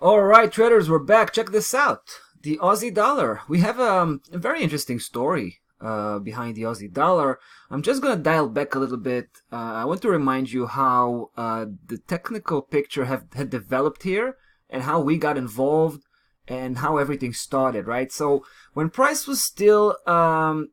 All right, traders, we're back. Check this out. The Aussie dollar. We have a very interesting story behind the Aussie dollar. I'm just going to dial back a little bit. I want to remind you how the technical picture had developed here and how we got involved and how everything started, right? So when price was still, well,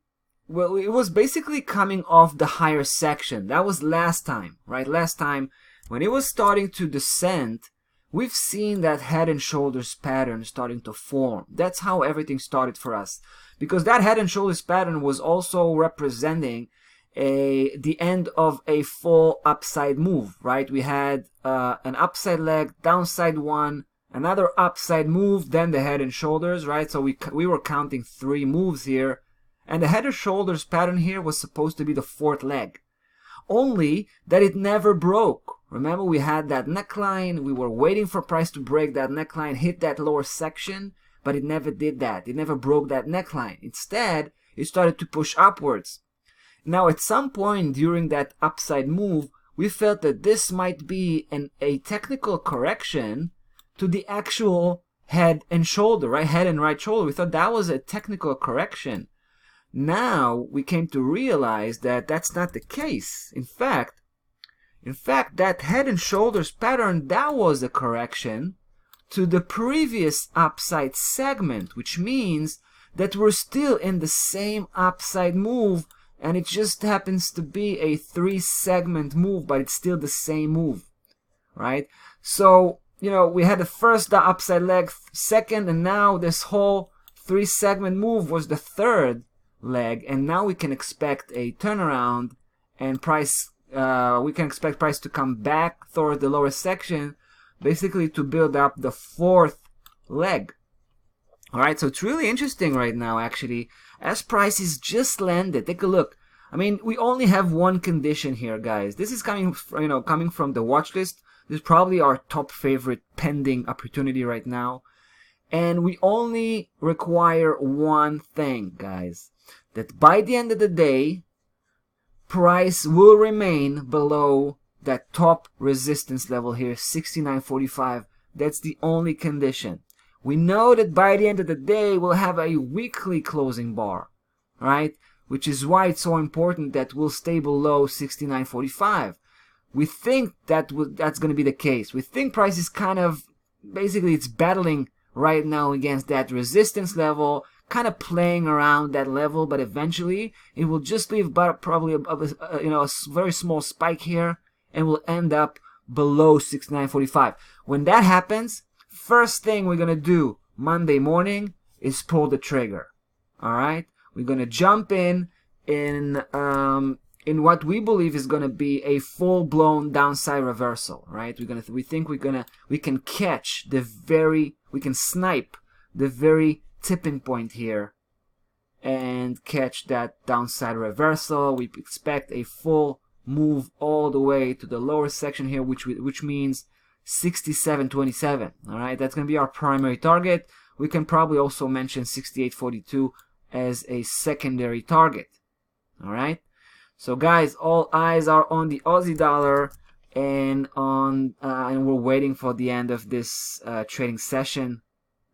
it was basically coming off the higher section. That was last time, right? Last time when it was starting to descend, we've seen that head and shoulders pattern starting to form. That's how everything started for us. Because that head and shoulders pattern was also representing the end of a full upside move, right? We had an upside leg, downside one, another upside move, then the head and shoulders, right? So we were counting 3 moves here. And the head and shoulders pattern here was supposed to be the 4th leg. Only that it never broke. Remember, we had that neckline. We were waiting for price to break that neckline, hit that lower section, but it never did that. It never broke that neckline. Instead, it started to push upwards. Now, at some point during that upside move, we felt that this might be a technical correction to the actual head and shoulder, right? Head and right shoulder. We thought that was a technical correction. Now we came to realize that that's not the case. In fact, that head and shoulders pattern, that was a correction to the previous upside segment, which means that we're still in the same upside move, and it just happens to be a 3-segment move, but it's still the same move, right? So, you know, we had the first upside leg, second, and now this whole 3-segment move was the 3rd leg, and now we can expect a turnaround and price. We can expect price to come back toward the lower section, basically to build up the 4th leg. All right, so it's really interesting right now, actually, as prices just landed. Take a look. I mean, we only have one condition here, guys. This is coming from the watch list. This is probably our top favorite pending opportunity right now, and we only require one thing, guys. That by the end of the day, price will remain below that top resistance level here, 69.45. That's the only condition. We know that by the end of the day, we'll have a weekly closing bar, right? Which is why it's so important that we'll stay below 69.45. We think that's going to be the case. We think price is kind of, basically it's battling right now against that resistance level, kind of playing around that level, but eventually it will just leave probably a very small spike here, and will end up below 69.45. When that happens, first thing we're gonna do Monday morning is pull the trigger. All right, we're gonna jump in what we believe is gonna be a full-blown downside reversal. Right, we think we can catch we can snipe the very tipping point here and catch that downside reversal. We expect a full move all the way to the lower section here, which means 67.27. all right, that's going to be our primary target. We can probably also mention 68.42 as a secondary target. All right, so guys, all eyes are on the Aussie dollar and we're waiting for the end of this trading session.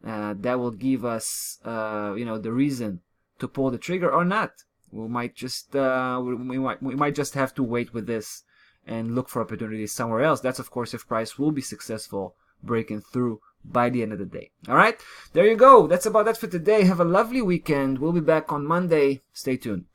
That will give us, the reason to pull the trigger or not. We might just we might just have to wait with this and look for opportunities somewhere else. That's of course if price will be successful breaking through by the end of the day. All right, there you go. That's about that for today. Have a lovely weekend. We'll be back on Monday. Stay tuned.